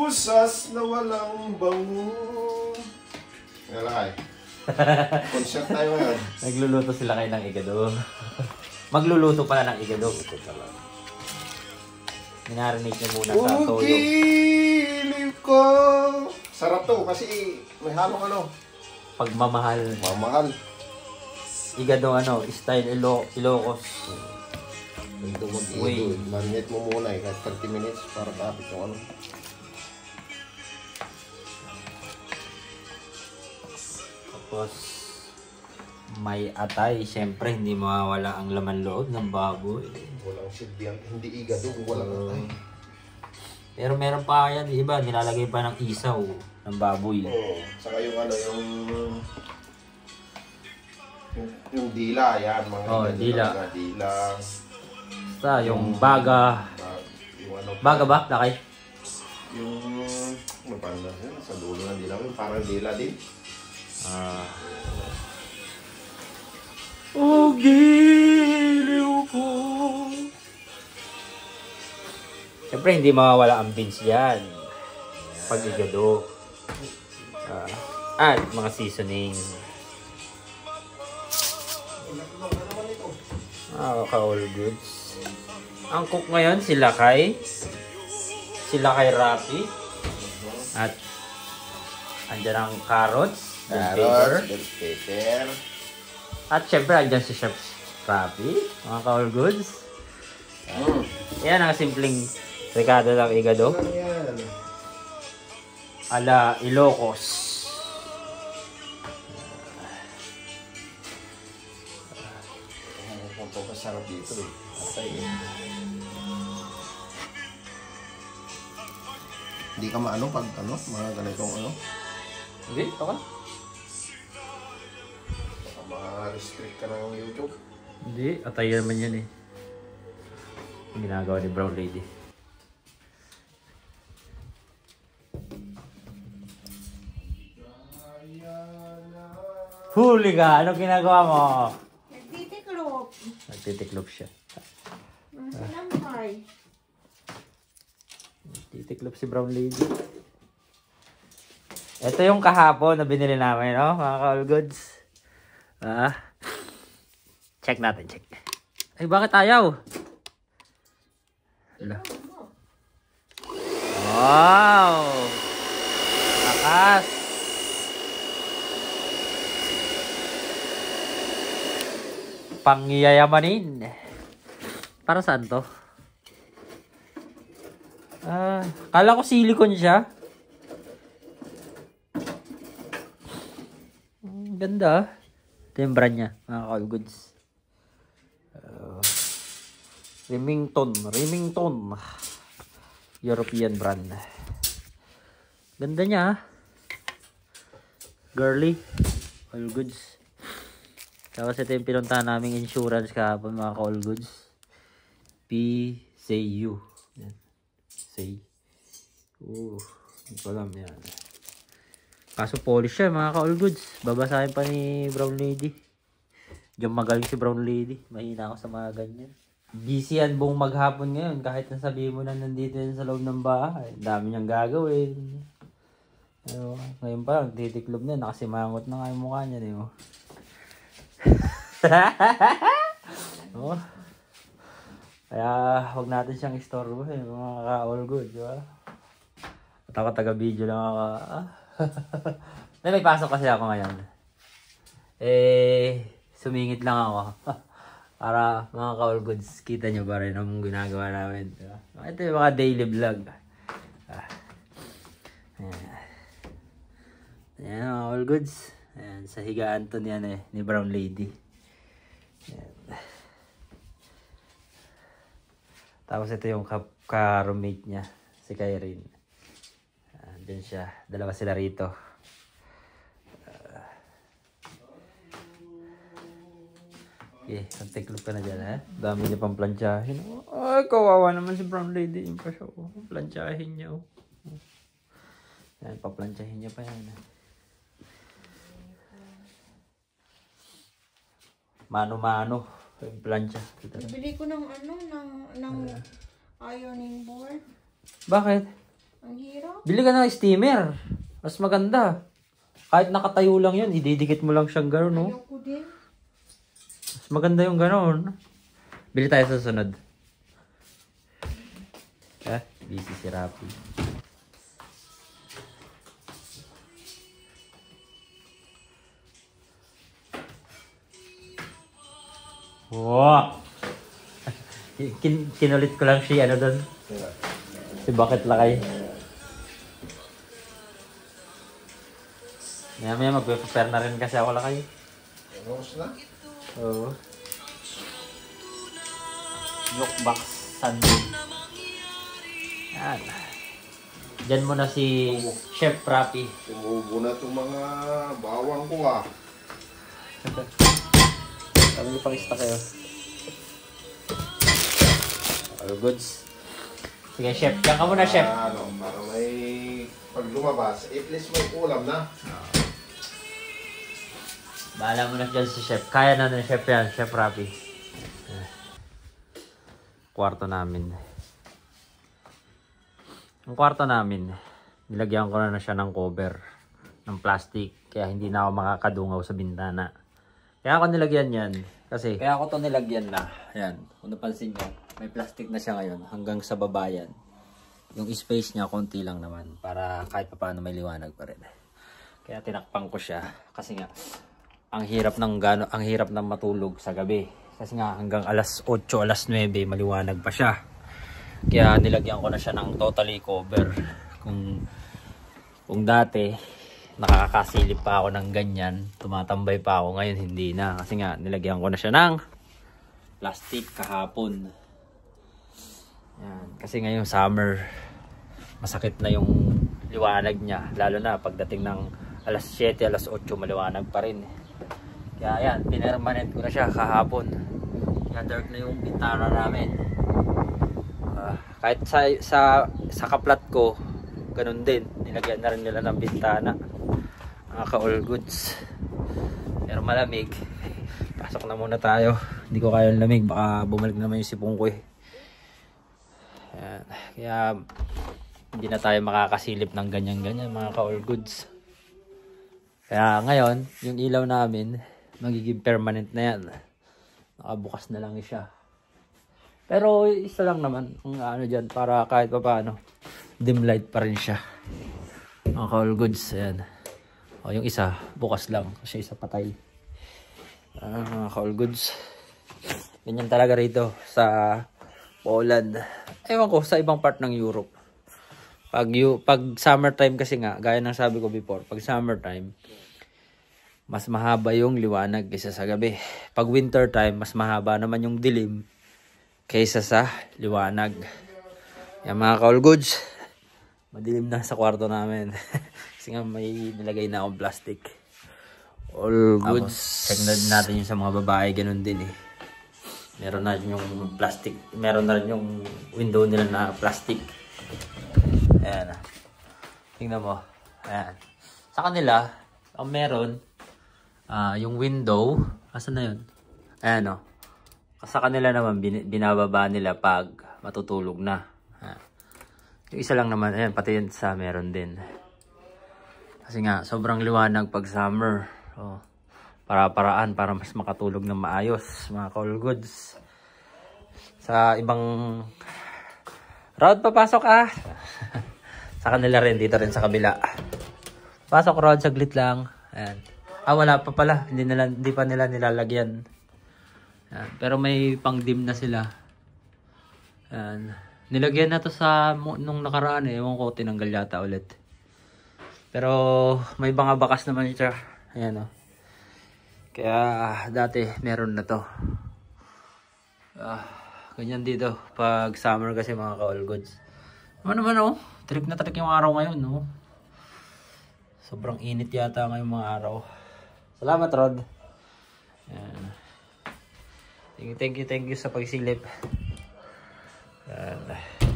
Rosas na walang bango. Ngalakay. Concert tayo ngayon. Nagluluto sila kayo ng igado. Magluluto pala ng igado. Ito pala. Minarinate niyo muna sa toyo. Ugiliw ko. Sarap to kasi may halong ano. Pagmamahal. Mamahal. Igado ano, style Ilocos. Wait. Marinate mo muna kahit 30 minutes para kapit yung ano. Tapos may atay. Siyempre hindi mawawala ang laman loob ng baboy. Walang silbihan. Hindi igado kung walang atay. Pero meron pa yan, iba, nilalagay pa ng isaw ng baboy. Oo. Saka yung ano, yung dila, yan. Mga dila. Dila. Basta yung baga. Yung ano, Baga ba? Lakay? yung, ano pa na sa dulo ng dila. Yung parang dila din. Giliw ko. Siyempre hindi mawawala ang beans dyan. Pag igado. At mga seasoning. All goods. Ang cook ngayon sila kay Rapi. At andyan ang carrots, bell pepper. At syempre andyan si Chef Rapi, mga ka-all goods. Yan ang simpleng rekado ng igado. Ala Ilocos. Ang pagkasarap dito eh. Atay eh. Hindi ka maano pag ano, mga ganitong ano? Hindi, okay. Baka ma-restrict ka ng YouTube. Hindi, atay naman yan eh. Ang ginagawa ni Brown Lady. Huli ka! Anong ginagawa mo? Nagtitiklop. Nagtitiklop siya. Sinampay. Nagtitiklop si Brown Lady. Ito yung kahapon na binili namin, no? Mga ka-all goods. Check natin, check. Ay, bakit ayaw? Wow! Lakas! Pangyayamanin. Para saan to? Kala ko silicone siya. Ganda. Ito yung brand niya, mga all goods. Remington. European brand. Ganda niya. Girly. All goods. Tapos ito yung pinuntahan naming insurance kahapon, mga ka-all goods. PCU. Yan. Say. Hindi ko alam yan. Kaso polish siya, mga ka-all goods. Babasahin pa ni Brown Lady. Diyan magaling si Brown Lady. Mahina ako sa mga ganyan. Busy yan buong maghapon ngayon. Kahit nasabihin mo na nandito yan sa loob ng bahay. Dami niyang gagawin. Pero, ngayon pa lang, titiklob na. Nakasimangot na nga yung mukha niya. Diba? Oh. Kaya huwag natin siyang istorbo eh, mga ka-all good, di ba? At ako taga-video lang ako. May pasok kasi ako ngayon. Sumingit lang ako. Para mga ka-all goods, kita nyo ba rin ang ginagawa namin, di ba? Ito yung mga daily vlog. Ayan, mga all goods. Ayan, sa higaan to niyan eh, ni Brown Lady. Ayan. Tapos ito yung ka-roommate niya, si Kyrene. Diyan siya, dalawa sila rito. Okay, mag-take ka na dyan ha. Dami niya pang planchahin. Ay, kawawa naman si Brown Lady. Yung pa siya, planchahin niya. Ayan, pa-planchahin niya pa yan. Mano-mano. Yung plancha. Bili ko ng ironing board. Bakit? Ang hirap. Bili ka ng steamer. Mas maganda. Kahit nakatayo lang yun, ididikit mo lang siyang gano'n, no? Ayoko din. Mas maganda yung gano'n. Bili tayo sa sunod. Busy si Rapi. Wow! Kinulit ko lang si ano doon. Si Bakit Lakay. Maya magpe-prepare na rin kasi ako Lakay. Rose na? Oo. Yokbox Sunday. Yan. Diyan mo na si Chef Rapi. Tumubo na itong mga bawang ko ah. Kami pang ista kayo. All goods. Sige, Chef. Diyan ka muna, Chef. Ano, para may pag lumabas, at least may ulam na. Bahala mo na dyan si Chef. Kaya na ng Chef yan. Chef Rapi. Kwarto namin. Ang kwarto namin, nilagyan ko na siya ng cover ng plastic. Kaya hindi na ako makakadungaw sa bintana. Kaya ako nilagyan yan. Kaya ako to nilagyan na. Ayan. Kung napansin nyo, may plastic na siya ngayon. Hanggang sa baba yan. Yung space niya, konti lang naman. Para kahit pa paano may liwanag pa rin. Kaya tinakpan ko siya. Kasi nga, ang hirap ng matulog sa gabi. Kasi nga hanggang alas 8, alas 9, maliwanag pa siya. Kaya nilagyan ko na siya ng totally cover. Kung dati, nakakasilip pa ako ng ganyan, tumatambay pa ako, ngayon hindi na. Kasi nga, nilagyan ko na siya ng plastic kahapon. Yan. Kasi ngayong summer, masakit na yung liwanag niya. Lalo na pagdating ng alas 7, alas 8, maliwanag pa rin. Kaya yan, pinermanent ko na siya kahapon. Kaya dark na yung bintana namin. Kahit sa kaplat ko, ganun din. Nilagyan na rin nila ng bintana. Mga ka-all goods. Pero malamig. Pasok na muna tayo. Hindi ko kaya yung lamig. Baka bumalik naman yung sipong ko eh. Ayan. Kaya hindi na tayo makakasilip ng ganyan-ganyan mga ka-all goods. Kaya ngayon, yung ilaw namin, magiging permanent na yan. Nakabukas na lang siya. Pero isa lang naman ang ano dyan, para kahit pa paano dim light pa rin siya. Mga ka-all goods, ayan. O yung isa, bukas lang kasi isa patay. Mga ka-all goods. Ganyan talaga rito sa Poland. Ewan ko, sa ibang part ng Europe. Pag summertime kasi nga, gaya ng sabi ko before, pag summertime, mas mahaba yung liwanag kaysa sa gabi. Pag winter time, mas mahaba naman yung dilim kaysa sa liwanag. Yan mga ka-all goods, madilim na sa kwarto namin. Kasi nga may nilagay na akong plastic. All goods. Check na din natin yung sa mga babae, ganun din eh. Meron na yung plastic, meron na rin yung window nila na plastic. Ayan. Tingnan mo. Ayan. Sa kanila, ang meron, yung window, asan na yun? Ayan o. Sa kanila naman, binababa nila pag matutulog na. Yung isa lang naman, ayan, pati yun sa meron din. Kasi nga, sobrang liwanag pag summer. Oh, para-paraan, para mas makatulog ng maayos, mga ka-all goods. Sa ibang Rod, papasok ah. Sa kanila rin, dito rin sa kabila. Pasok Rod, saglit lang. Ayan. Wala pa pala. Hindi pa nila nilalagyan. Ayan. Pero may pang-dim na sila. Ayan. Nilagyan na to sa nung nakaraan eh. Ewan ko, tinanggal yata ulit. Pero may mga bakas naman siya. Ayan o. Kaya dati meron na to. Ganyan dito. Pag summer kasi mga ka-all goods. Ano naman o. Trip na trip yung araw ngayon no. Sobrang init yata ngayong mga araw. Salamat Rod. Ayan. Thank you sa pagsilip. Ayan.